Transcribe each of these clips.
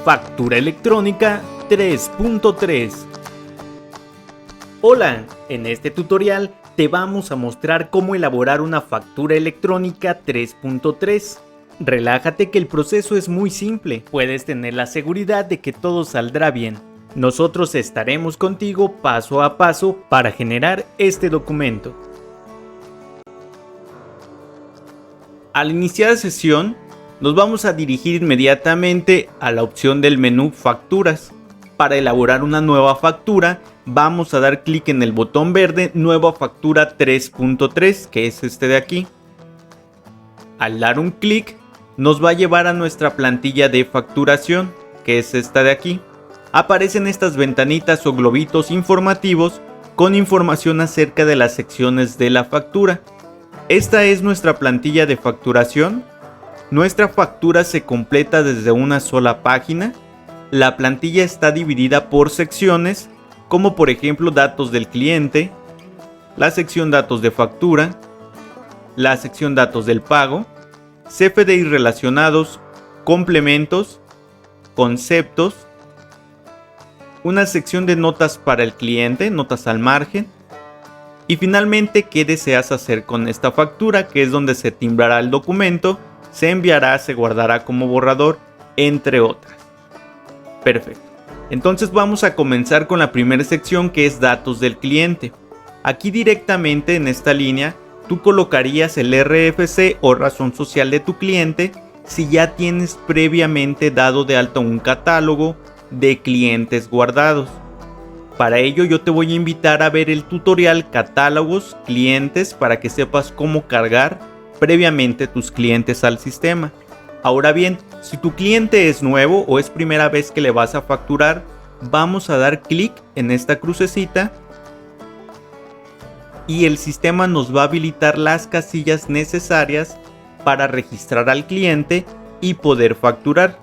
Factura electrónica 3.3. Hola, en este tutorial te vamos a mostrar cómo elaborar una factura electrónica 3.3. Relájate que el proceso es muy simple, puedes tener la seguridad de que todo saldrá bien. Nosotros estaremos contigo paso a paso para generar este documento. Al iniciar sesión, nos vamos a dirigir inmediatamente a la opción del menú Facturas. Para elaborar una nueva factura, vamos a dar clic en el botón verde Nueva Factura 3.3, que es este de aquí. Al dar un clic, nos va a llevar a nuestra plantilla de facturación, que es esta de aquí. Aparecen estas ventanitas o globitos informativos con información acerca de las secciones de la factura. Esta es nuestra plantilla de facturación. Nuestra factura se completa desde una sola página. La plantilla está dividida por secciones, como por ejemplo datos del cliente, la sección datos de factura, la sección datos del pago, CFDI relacionados, complementos, conceptos, una sección de notas para el cliente, notas al margen, y finalmente qué deseas hacer con esta factura, que es donde se timbrará el documento, se enviará, se guardará como borrador, entre otras. Perfecto. Entonces vamos a comenzar con la primera sección, que es datos del cliente. Aquí directamente en esta línea tú colocarías el RFC o razón social de tu cliente si ya tienes previamente dado de alta un catálogo de clientes guardados. Para ello yo te voy a invitar a ver el tutorial Catálogos Clientes para que sepas cómo cargar previamente tus clientes al sistema. Ahora bien, si tu cliente es nuevo o es primera vez que le vas a facturar, vamos a dar clic en esta crucecita y el sistema nos va a habilitar las casillas necesarias para registrar al cliente y poder facturar.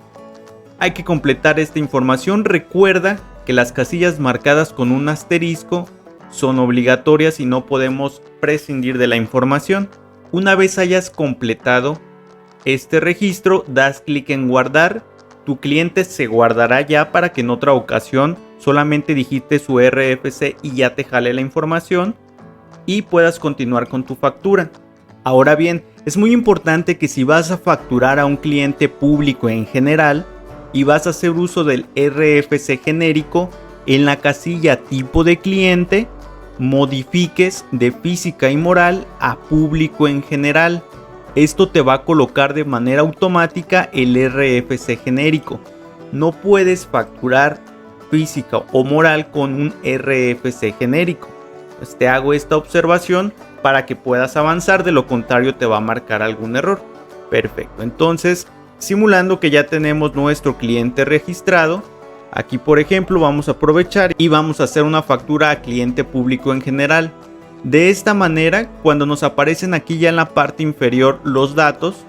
Hay que completar esta información. Recuerda que las casillas marcadas con un asterisco son obligatorias y no podemos prescindir de la información. Una vez hayas completado este registro, das clic en guardar. Tu cliente se guardará ya para que en otra ocasión solamente digites su RFC y ya te jale la información y puedas continuar con tu factura. Ahora bien, es muy importante que si vas a facturar a un cliente público en general y vas a hacer uso del RFC genérico, en la casilla tipo de cliente modifiques de física y moral a público en general. Esto te va a colocar de manera automática el RFC genérico. No puedes facturar física o moral con un RFC genérico. Pues te hago esta observación para que puedas avanzar, de lo contrario te va a marcar algún error. Perfecto, entonces simulando que ya tenemos nuestro cliente registrado, aquí por ejemplo vamos a aprovechar y vamos a hacer una factura a cliente público en general. De esta manera, cuando nos aparecen aquí ya en la parte inferior los datos,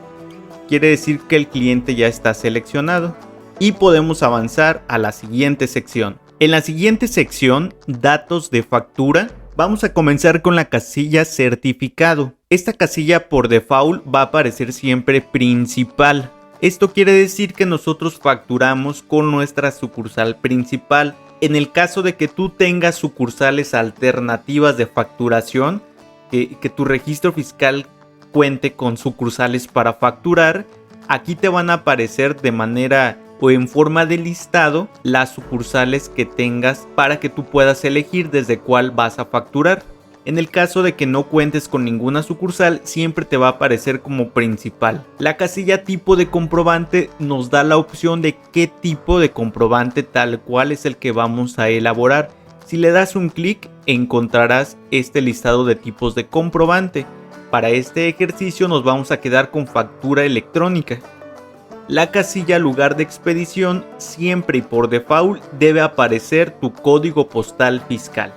quiere decir que el cliente ya está seleccionado y podemos avanzar a la siguiente sección. En la siguiente sección, datos de factura, vamos a comenzar con la casilla certificado. Esta casilla por default va a aparecer siempre principal. Esto quiere decir que nosotros facturamos con nuestra sucursal principal. En el caso de que tú tengas sucursales alternativas de facturación, que tu registro fiscal cuente con sucursales para facturar, aquí te van a aparecer de manera o en forma de listado las sucursales que tengas para que tú puedas elegir desde cuál vas a facturar. En el caso de que no cuentes con ninguna sucursal, siempre te va a aparecer como principal. La casilla tipo de comprobante nos da la opción de qué tipo de comprobante tal cual es el que vamos a elaborar. Si le das un clic, encontrarás este listado de tipos de comprobante. Para este ejercicio nos vamos a quedar con factura electrónica. La casilla lugar de expedición siempre y por default debe aparecer tu código postal fiscal.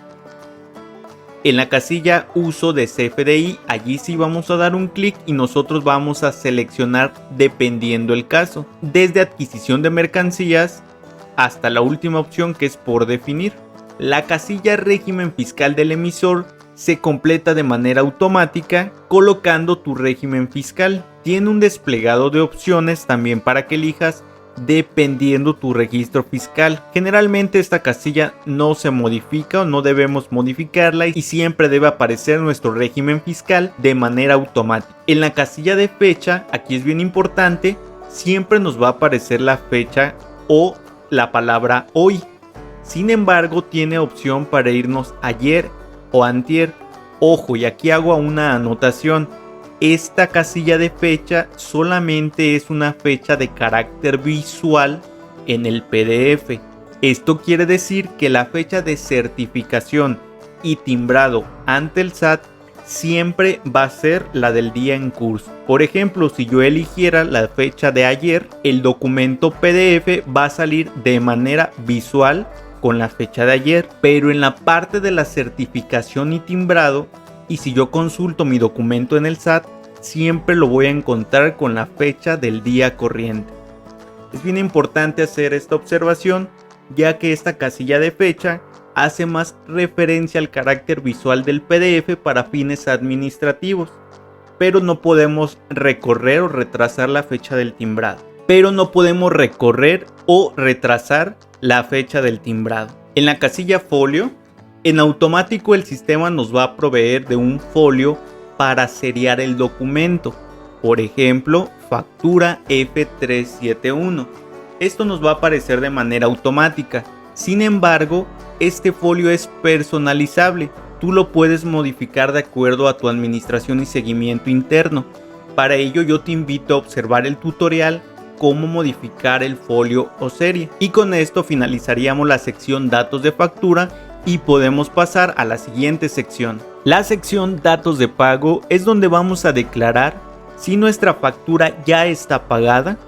En la casilla uso de CFDI, allí sí vamos a dar un clic y nosotros vamos a seleccionar dependiendo el caso, desde adquisición de mercancías hasta la última opción que es por definir. La casilla régimen fiscal del emisor se completa de manera automática colocando tu régimen fiscal. Tiene un desplegado de opciones también para que elijas dependiendo tu registro fiscal. Generalmente esta casilla no se modifica o no debemos modificarla y siempre debe aparecer nuestro régimen fiscal de manera automática. En la casilla de fecha, aquí es bien importante, siempre nos va a aparecer la fecha o la palabra hoy. Sin embargo, tiene opción para irnos ayer o antier. Ojo, y aquí hago una anotación. Esta casilla de fecha solamente es una fecha de carácter visual en el PDF. Esto quiere decir que la fecha de certificación y timbrado ante el SAT siempre va a ser la del día en curso. Por ejemplo, si yo eligiera la fecha de ayer, el documento PDF va a salir de manera visual con la fecha de ayer, pero en la parte de la certificación y timbrado, y si yo consulto mi documento en el SAT, siempre lo voy a encontrar con la fecha del día corriente. Es bien importante hacer esta observación, ya que esta casilla de fecha hace más referencia al carácter visual del PDF para fines administrativos, pero no podemos recorrer o retrasar la fecha del timbrado. En la casilla folio, en automático el sistema nos va a proveer de un folio para seriar el documento. Por ejemplo, factura F371. Esto nos va a aparecer de manera automática. Sin embargo, este folio es personalizable. Tú lo puedes modificar de acuerdo a tu administración y seguimiento interno. Para ello yo te invito a observar el tutorial cómo modificar el folio o serie. Y con esto finalizaríamos la sección datos de factura y podemos pasar a la siguiente sección. La sección datos de pago es donde vamos a declarar si nuestra factura ya está pagada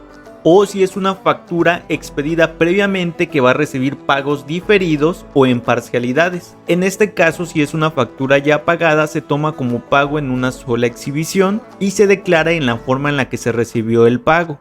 o si es una factura expedida previamente que va a recibir pagos diferidos o en parcialidades. En este caso, si es una factura ya pagada, se toma como pago en una sola exhibición y se declara en la forma en la que se recibió el pago.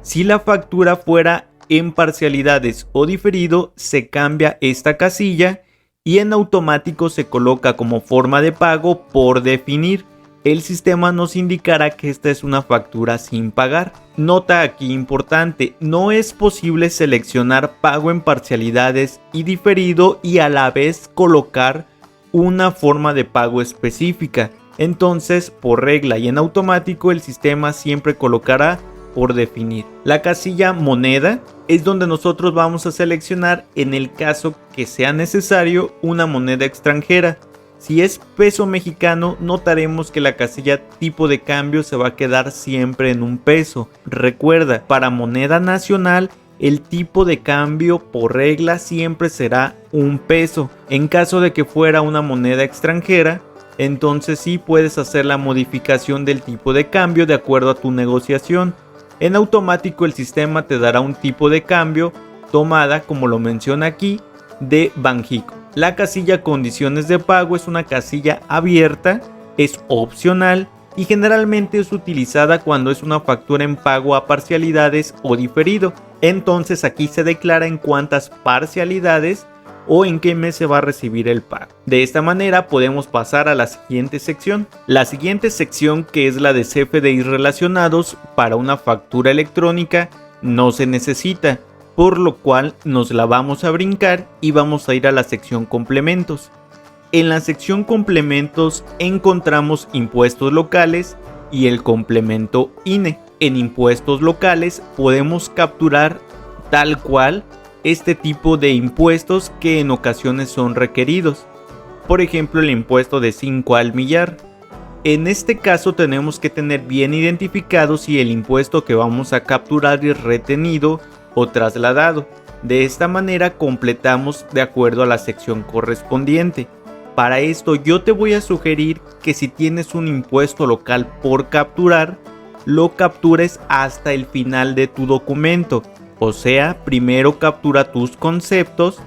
Si la factura fuera en parcialidades o diferido, se cambia esta casilla y en automático se coloca como forma de pago por definir. El sistema nos indicará que esta es una factura sin pagar. Nota aquí importante, no es posible seleccionar pago en parcialidades y diferido y a la vez colocar una forma de pago específica. Entonces, por regla y en automático, el sistema siempre colocará por definir. La casilla moneda es donde nosotros vamos a seleccionar en el caso que sea necesario una moneda extranjera. Si es peso mexicano, notaremos que la casilla tipo de cambio se va a quedar siempre en un peso. Recuerda, para moneda nacional, el tipo de cambio por regla siempre será un peso. En caso de que fuera una moneda extranjera, entonces sí puedes hacer la modificación del tipo de cambio de acuerdo a tu negociación. En automático el sistema te dará un tipo de cambio tomada, como lo menciona aquí, de Banxico. La casilla condiciones de pago es una casilla abierta, es opcional y generalmente es utilizada cuando es una factura en pago a parcialidades o diferido. Entonces aquí se declara en cuántas parcialidades o en qué mes se va a recibir el pago. De esta manera podemos pasar a la siguiente sección. La siguiente sección, que es la de CFDIs relacionados, para una factura electrónica no se necesita, por lo cual nos la vamos a brincar y vamos a ir a la sección complementos. En la sección complementos encontramos impuestos locales y el complemento INE. En impuestos locales podemos capturar tal cual este tipo de impuestos que en ocasiones son requeridos. Por ejemplo, el impuesto de 5 al millar. En este caso tenemos que tener bien identificado si el impuesto que vamos a capturar es retenido o trasladado. De esta manera completamos de acuerdo a la sección correspondiente. Para esto yo te voy a sugerir que si tienes un impuesto local por capturar, lo captures hasta el final de tu documento. O sea, primero captura tus conceptos,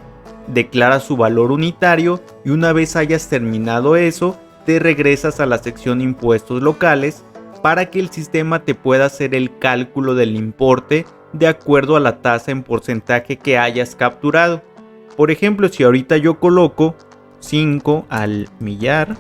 declara su valor unitario y una vez hayas terminado eso, te regresas a la sección impuestos locales para que el sistema te pueda hacer el cálculo del importe de acuerdo a la tasa en porcentaje que hayas capturado. Por ejemplo, si ahorita yo coloco 5 al millar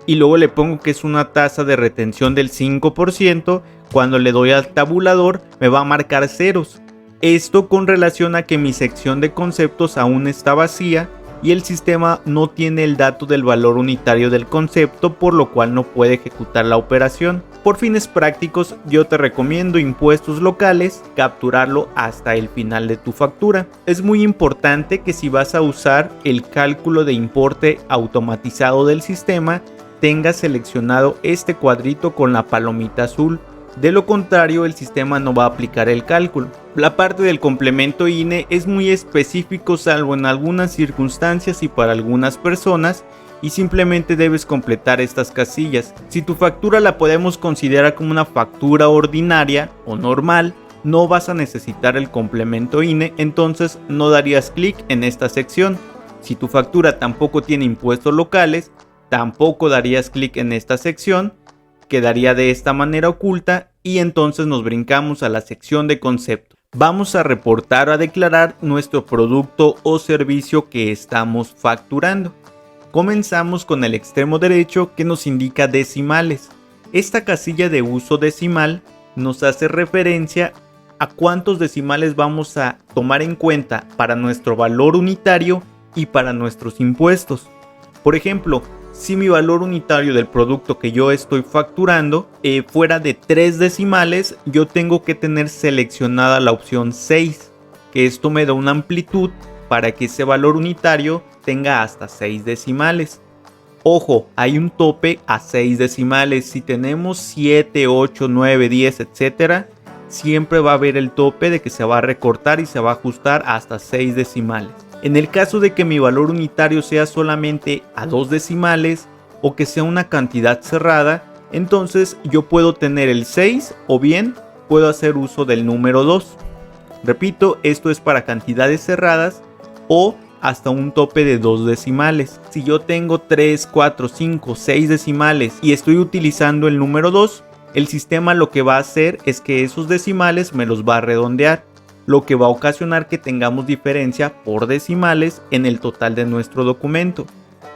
y luego le pongo que es una tasa de retención del 5%, Cuando le doy al tabulador me va a marcar ceros. Esto con relación a que mi sección de conceptos aún está vacía y el sistema no tiene el dato del valor unitario del concepto, por lo cual no puede ejecutar la operación. Por fines prácticos, yo te recomiendo impuestos locales, capturarlo hasta el final de tu factura. Es muy importante que si vas a usar el cálculo de importe automatizado del sistema, tengas seleccionado este cuadrito con la palomita azul. De lo contrario, el sistema no va a aplicar el cálculo. La parte del complemento INE es muy específico, salvo en algunas circunstancias y para algunas personas, y simplemente debes completar estas casillas. Si tu factura la podemos considerar como una factura ordinaria o normal, no vas a necesitar el complemento INE, entonces no darías clic en esta sección. Si tu factura tampoco tiene impuestos locales, tampoco darías clic en esta sección. Quedaría de esta manera oculta y entonces nos brincamos a la sección de concepto. Vamos a reportar o a declarar nuestro producto o servicio que estamos facturando. Comenzamos con el extremo derecho que nos indica decimales. Esta casilla de uso decimal nos hace referencia a cuántos decimales vamos a tomar en cuenta para nuestro valor unitario y para nuestros impuestos. Por ejemplo, si mi valor unitario del producto que yo estoy facturando fuera de 3 decimales, yo tengo que tener seleccionada la opción 6, que esto me da una amplitud para que ese valor unitario tenga hasta 6 decimales. Ojo, hay un tope a 6 decimales. Si tenemos 7, 8, 9, 10, etc., siempre va a haber el tope de que se va a recortar y se va a ajustar hasta 6 decimales. En el caso de que mi valor unitario sea solamente a 2 decimales o que sea una cantidad cerrada, entonces yo puedo tener el 6 o bien puedo hacer uso del número 2. Repito, esto es para cantidades cerradas o hasta un tope de 2 decimales. Si yo tengo 3, 4, 5, 6 decimales y estoy utilizando el número 2, el sistema lo que va a hacer es que esos decimales me los va a redondear, lo que va a ocasionar que tengamos diferencia por decimales en el total de nuestro documento.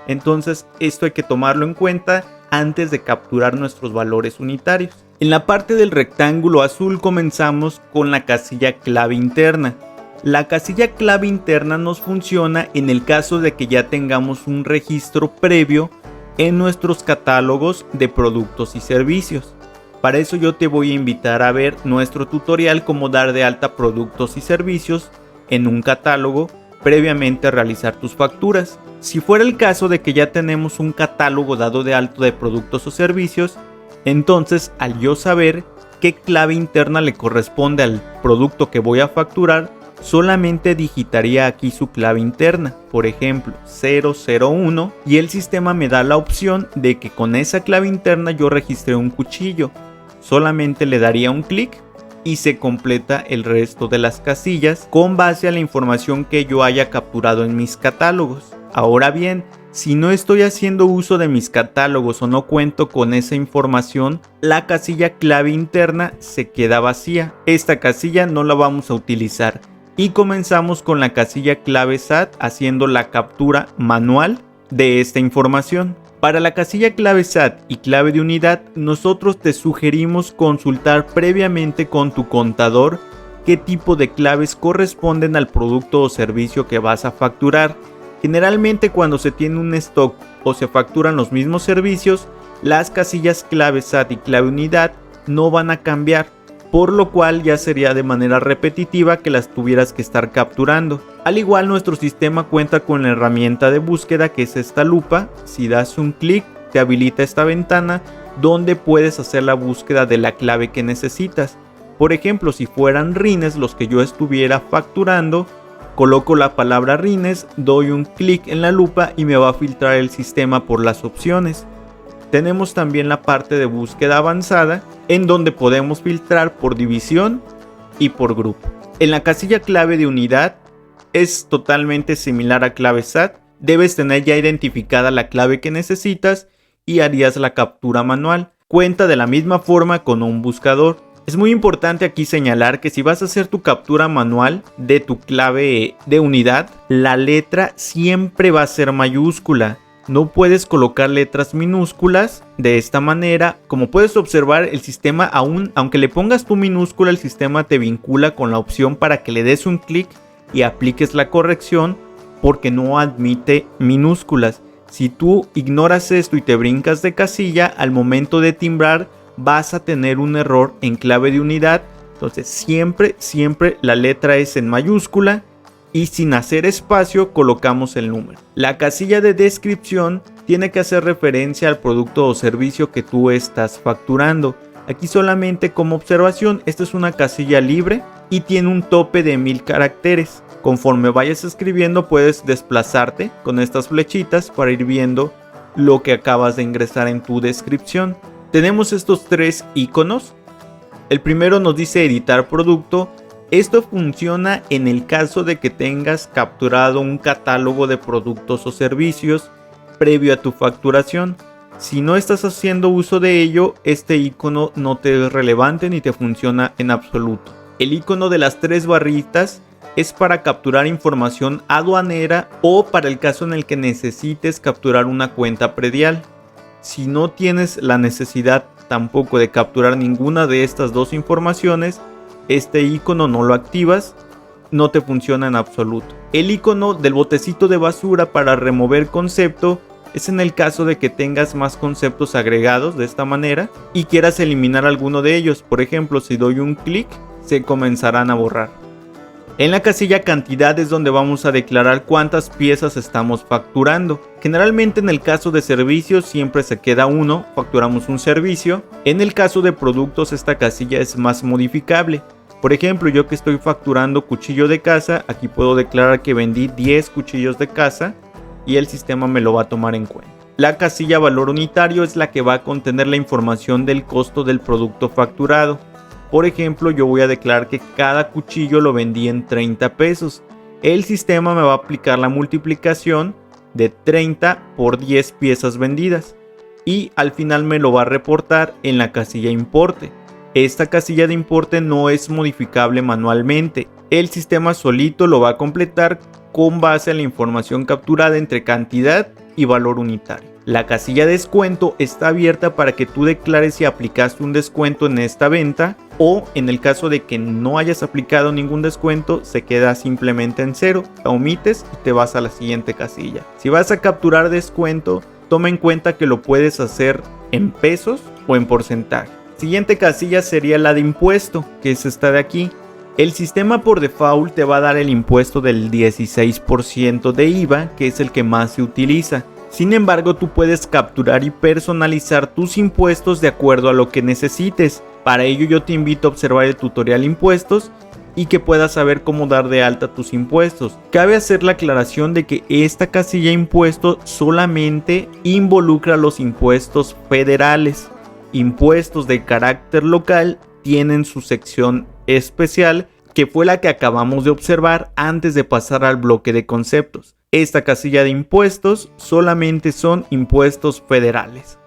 Entonces esto hay que tomarlo en cuenta antes de capturar nuestros valores unitarios. En la parte del rectángulo azul comenzamos con la casilla clave interna. La casilla clave interna nos funciona en el caso de que ya tengamos un registro previo en nuestros catálogos de productos y servicios. Para eso yo te voy a invitar a ver nuestro tutorial cómo dar de alta productos y servicios en un catálogo previamente a realizar tus facturas. Si fuera el caso de que ya tenemos un catálogo dado de alto de productos o servicios, entonces al yo saber qué clave interna le corresponde al producto que voy a facturar, solamente digitaría aquí su clave interna, por ejemplo 001, y el sistema me da la opción de que con esa clave interna yo registré un cuchillo. Solamente le daría un clic y se completa el resto de las casillas con base a la información que yo haya capturado en mis catálogos. Ahora bien, si no estoy haciendo uso de mis catálogos o no cuento con esa información, la casilla clave interna se queda vacía. Esta casilla no la vamos a utilizar y comenzamos con la casilla clave SAT haciendo la captura manual de esta información. Para la casilla clave SAT y clave de unidad, nosotros te sugerimos consultar previamente con tu contador qué tipo de claves corresponden al producto o servicio que vas a facturar. Generalmente cuando se tiene un stock o se facturan los mismos servicios, las casillas clave SAT y clave unidad no van a cambiar, por lo cual ya sería de manera repetitiva que las tuvieras que estar capturando. Al igual, nuestro sistema cuenta con la herramienta de búsqueda, que es esta lupa. Si das un clic te habilita esta ventana donde puedes hacer la búsqueda de la clave que necesitas. Por ejemplo, si fueran rines los que yo estuviera facturando, coloco la palabra rines, doy un clic en la lupa y me va a filtrar el sistema por las opciones. Tenemos también la parte de búsqueda avanzada, en donde podemos filtrar por división y por grupo. En la casilla clave de unidad es totalmente similar a clave SAT. Debes tener ya identificada la clave que necesitas y harías la captura manual. Cuenta de la misma forma con un buscador. Es muy importante aquí señalar que si vas a hacer tu captura manual de tu clave de unidad, la letra siempre va a ser mayúscula. no puedes colocar letras minúsculas de esta manera. Como puedes observar, el sistema aunque le pongas tu minúscula, el sistema te vincula con la opción para que le des un clic y apliques la corrección, porque no admite minúsculas. Si tú ignoras esto y te brincas de casilla, al momento de timbrar vas a tener un error en clave de unidad. Entonces siempre la letra es en mayúscula y sin hacer espacio colocamos el número. La casilla de descripción tiene que hacer referencia al producto o servicio que tú estás facturando. Aquí solamente como observación, esta es una casilla libre y tiene un tope de 1000 caracteres. Conforme vayas escribiendo puedes desplazarte con estas flechitas para ir viendo lo que acabas de ingresar en tu descripción. Tenemos estos 3 iconos. El primero nos dice editar producto. Esto funciona en el caso de que tengas capturado un catálogo de productos o servicios previo a tu facturación. Si no estás haciendo uso de ello, este icono no te es relevante ni te funciona en absoluto. El icono de las 3 barritas es para capturar información aduanera o para el caso en el que necesites capturar una cuenta predial. Si no tienes la necesidad tampoco de capturar ninguna de estas dos informaciones, este icono no lo activas, no te funciona en absoluto. El icono del botecito de basura para remover concepto es en el caso de que tengas más conceptos agregados de esta manera y quieras eliminar alguno de ellos. Por ejemplo, si doy un clic, se comenzarán a borrar. En la casilla cantidad es donde vamos a declarar cuántas piezas estamos facturando. Generalmente en el caso de servicios siempre se queda uno, facturamos un servicio. En el caso de productos esta casilla es más modificable. Por ejemplo, yo que estoy facturando cuchillo de caza, aquí puedo declarar que vendí 10 cuchillos de caza y el sistema me lo va a tomar en cuenta. La casilla valor unitario es la que va a contener la información del costo del producto facturado. Por ejemplo, yo voy a declarar que cada cuchillo lo vendí en 30 pesos. El sistema me va a aplicar la multiplicación de 30 por 10 piezas vendidas. Y al final me lo va a reportar en la casilla importe. Esta casilla de importe no es modificable manualmente. El sistema solito lo va a completar con base a la información capturada entre cantidad y valor unitario. La casilla de descuento está abierta para que tú declares si aplicaste un descuento en esta venta, o en el caso de que no hayas aplicado ningún descuento, se queda simplemente en 0, la omites y te vas a la siguiente casilla. Si vas a capturar descuento, toma en cuenta que lo puedes hacer en pesos o en porcentaje. Siguiente casilla sería la de impuesto, que es esta de aquí. El sistema por default te va a dar el impuesto del 16% de IVA, que es el que más se utiliza. Sin embargo, tú puedes capturar y personalizar tus impuestos de acuerdo a lo que necesites. Para ello yo te invito a observar el tutorial impuestos y que puedas saber cómo dar de alta tus impuestos. Cabe hacer la aclaración de que esta casilla impuestos solamente involucra los impuestos federales. Impuestos de carácter local tienen su sección especial, que fue la que acabamos de observar antes de pasar al bloque de conceptos. Esta casilla de impuestos solamente son impuestos federales.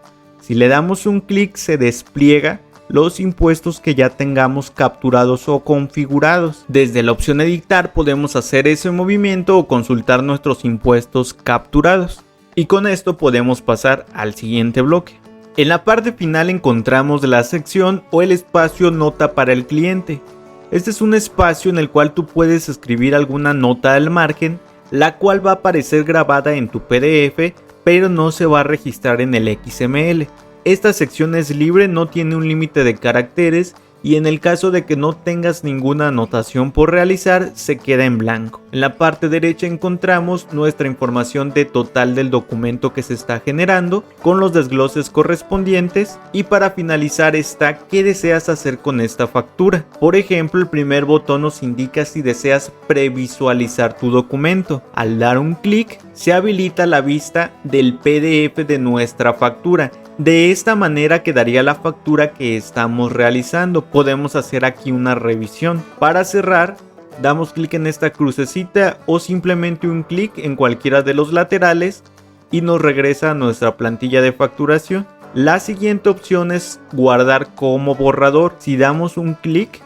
Si le damos un clic, se despliega los impuestos que ya tengamos capturados o configurados. Desde la opción editar podemos hacer ese movimiento o consultar nuestros impuestos capturados. Y con esto podemos pasar al siguiente bloque. En la parte final encontramos la sección o el espacio nota para el cliente. Este es un espacio en el cual tú puedes escribir alguna nota al margen, la cual va a aparecer grabada en tu PDF, pero no se va a registrar en el XML. Esta sección es libre, no tiene un límite de caracteres y en el caso de que no tengas ninguna anotación por realizar, se queda en blanco. En la parte derecha encontramos nuestra información de total del documento que se está generando, con los desgloses correspondientes, y para finalizar está qué deseas hacer con esta factura. Por ejemplo, el primer botón nos indica si deseas previsualizar tu documento. Al dar un clic, se habilita la vista del PDF de nuestra factura. De esta manera quedaría la factura que estamos realizando. Podemos hacer aquí una revisión. Para cerrar, damos clic en esta crucecita o simplemente un clic en cualquiera de los laterales y nos regresa a nuestra plantilla de facturación. La siguiente opción es guardar como borrador. Si damos un clic,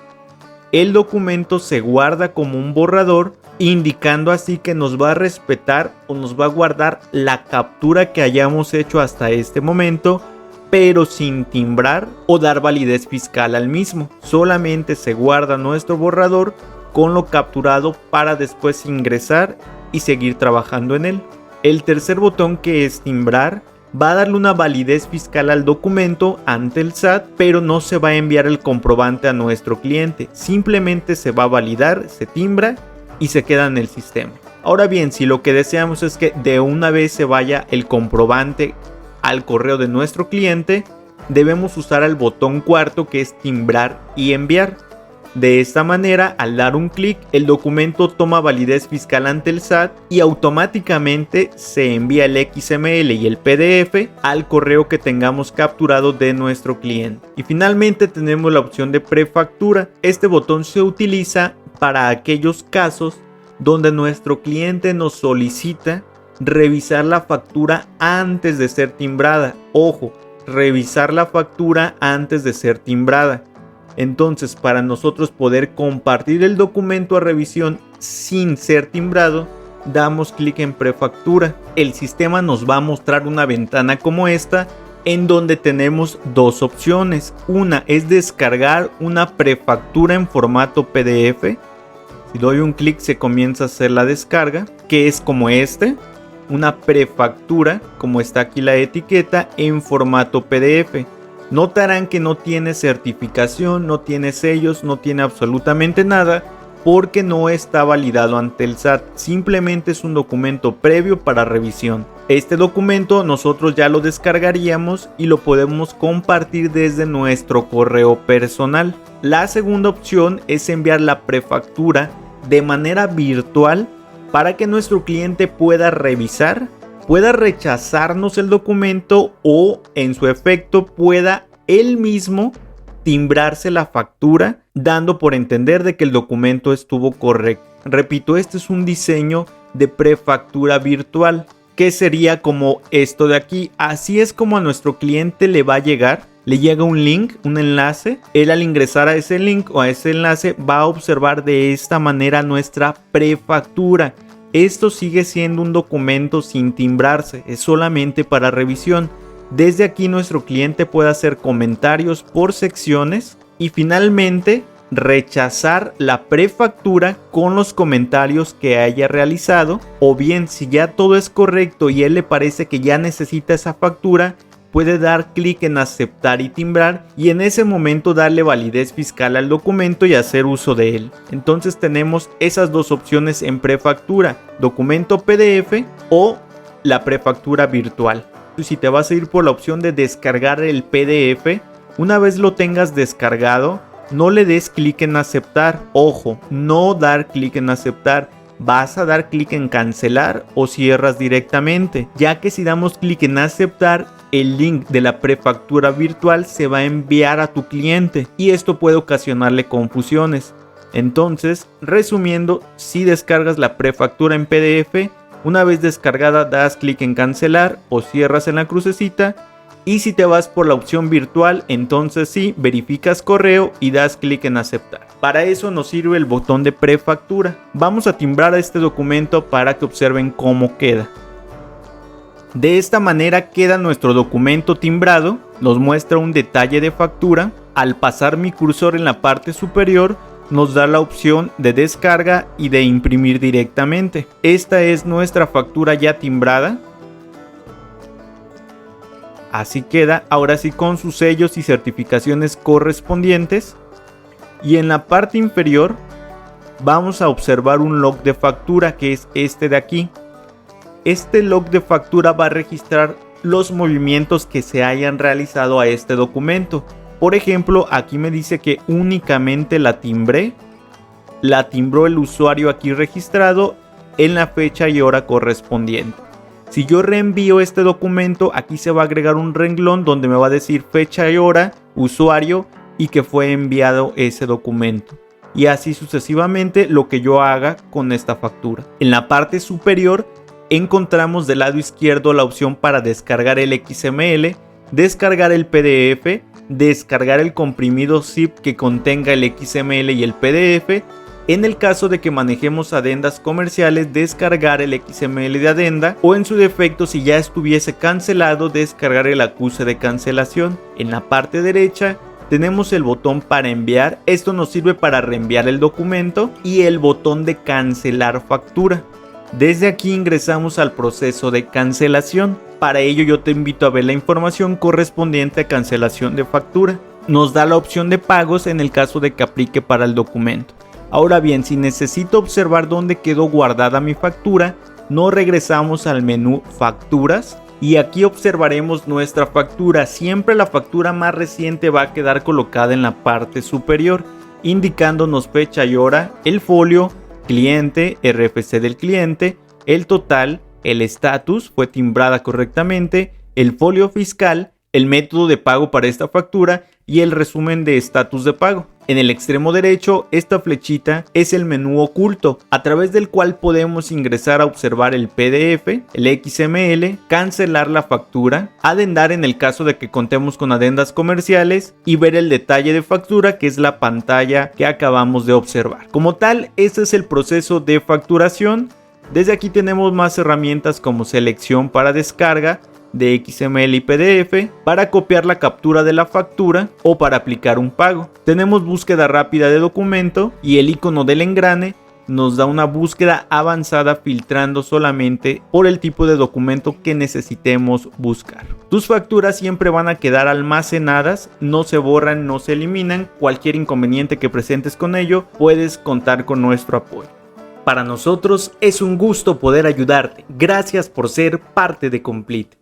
el documento se guarda como un borrador indicando así que nos va a respetar o nos va a guardar la captura que hayamos hecho hasta este momento, pero sin timbrar o dar validez fiscal al mismo. Solamente se guarda nuestro borrador con lo capturado para después ingresar y seguir trabajando en él. El tercer botón, que es timbrar, va a darle una validez fiscal al documento ante el SAT, pero no se va a enviar el comprobante a nuestro cliente. Simplemente se va a validar, se timbra y se queda en el sistema. Ahora bien, si lo que deseamos es que de una vez se vaya el comprobante al correo de nuestro cliente, debemos usar el botón cuarto, que es timbrar y enviar. De esta manera, al dar un clic, el documento toma validez fiscal ante el SAT y automáticamente se envía el XML y el PDF al correo que tengamos capturado de nuestro cliente. Y finalmente tenemos la opción de prefactura. Este botón se utiliza para aquellos casos donde nuestro cliente nos solicita revisar la factura antes de ser timbrada. Ojo, revisar la factura antes de ser timbrada. Entonces, para nosotros poder compartir el documento a revisión sin ser timbrado, damos clic en prefactura. El sistema nos va a mostrar una ventana como esta, en donde tenemos dos opciones. Una es descargar una prefactura en formato PDF. Si doy un clic, se comienza a hacer la descarga, que es como una prefactura, como está aquí la etiqueta, en formato PDF. Notarán que no tiene certificación, no tiene sellos, no tiene absolutamente nada, porque no está validado ante el SAT. Simplemente es un documento previo para revisión. Este documento nosotros ya lo descargaríamos y lo podemos compartir desde nuestro correo personal. La segunda opción es enviar la prefactura de manera virtual para que nuestro cliente pueda revisar, pueda rechazarnos el documento o, en su efecto, pueda él mismo timbrarse la factura, dando por entender de que el documento estuvo correcto. Repito, este es un diseño de prefactura virtual, que sería como esto de aquí. Así es como a nuestro cliente le va a llegar. Le llega un link, un enlace. Él, al ingresar a ese link o a ese enlace, va a observar de esta manera nuestra prefactura. Esto sigue siendo un documento sin timbrarse, es solamente para revisión. Desde aquí nuestro cliente puede hacer comentarios por secciones y finalmente rechazar la prefactura con los comentarios que haya realizado, o bien, si ya todo es correcto y él le parece que ya necesita esa factura, puede dar clic en aceptar y timbrar, y en ese momento darle validez fiscal al documento y hacer uso de él. Entonces tenemos esas dos opciones en prefactura: documento PDF o la prefactura virtual. Si te vas a ir por la opción de descargar el PDF, una vez lo tengas descargado, no le des clic en aceptar. Ojo, no dar clic en aceptar. Vas a dar clic en cancelar o cierras directamente, ya que si damos clic en aceptar, el link de la prefactura virtual se va a enviar a tu cliente y esto puede ocasionarle confusiones. Entonces, resumiendo, si descargas la prefactura en PDF, una vez descargada das clic en cancelar o cierras en la crucecita, y si te vas por la opción virtual, entonces sí, verificas correo y das clic en aceptar. Para eso nos sirve el botón de prefactura. Vamos a timbrar este documento para que observen cómo queda. De esta manera queda nuestro documento timbrado. Nos muestra un detalle de factura. Al pasar mi cursor en la parte superior, nos da la opción de descarga y de imprimir directamente. Esta es nuestra factura ya timbrada. Así queda, ahora sí, con sus sellos y certificaciones correspondientes. Y en la parte inferior vamos a observar un log de factura, que es este de aquí. Este log de factura va a registrar los movimientos que se hayan realizado a este documento. Por ejemplo, aquí me dice que únicamente la timbré. La timbró el usuario aquí registrado en la fecha y hora correspondiente. Si yo reenvío este documento, aquí se va a agregar un renglón donde me va a decir fecha y hora, usuario y que fue enviado ese documento. Y así sucesivamente lo que yo haga con esta factura. En la parte superior encontramos del lado izquierdo la opción para descargar el XML, descargar el PDF, descargar el comprimido zip que contenga el XML y el PDF, En el caso de que manejemos adendas comerciales, descargar el XML de adenda, o en su defecto, si ya estuviese cancelado, descargar el acuse de cancelación. En la parte derecha tenemos el botón para enviar. Esto nos sirve para reenviar el documento, y el botón de cancelar factura. Desde aquí ingresamos al proceso de cancelación. Para ello yo te invito a ver la información correspondiente a cancelación de factura. Nos da la opción de pagos en el caso de que aplique para el documento. Ahora bien, si necesito observar dónde quedó guardada mi factura, nos regresamos al menú Facturas y aquí observaremos nuestra factura. Siempre la factura más reciente va a quedar colocada en la parte superior, indicándonos fecha y hora, el folio, cliente, RFC del cliente, el total, el estatus, fue timbrada correctamente, el folio fiscal, el método de pago para esta factura y el resumen de estatus de pago. En el extremo derecho, esta flechita es el menú oculto, a través del cual podemos ingresar a observar el PDF, el XML, cancelar la factura, adendar en el caso de que contemos con adendas comerciales y ver el detalle de factura, que es la pantalla que acabamos de observar. Como tal, este es el proceso de facturación. Desde aquí tenemos más herramientas como selección para descarga de XML y PDF, para copiar la captura de la factura o para aplicar un pago. Tenemos búsqueda rápida de documento y el icono del engrane nos da una búsqueda avanzada filtrando solamente por el tipo de documento que necesitemos buscar. Tus facturas siempre van a quedar almacenadas, no se borran, no se eliminan. Cualquier inconveniente que presentes con ello, puedes contar con nuestro apoyo. Para nosotros es un gusto poder ayudarte. Gracias por ser parte de Complete.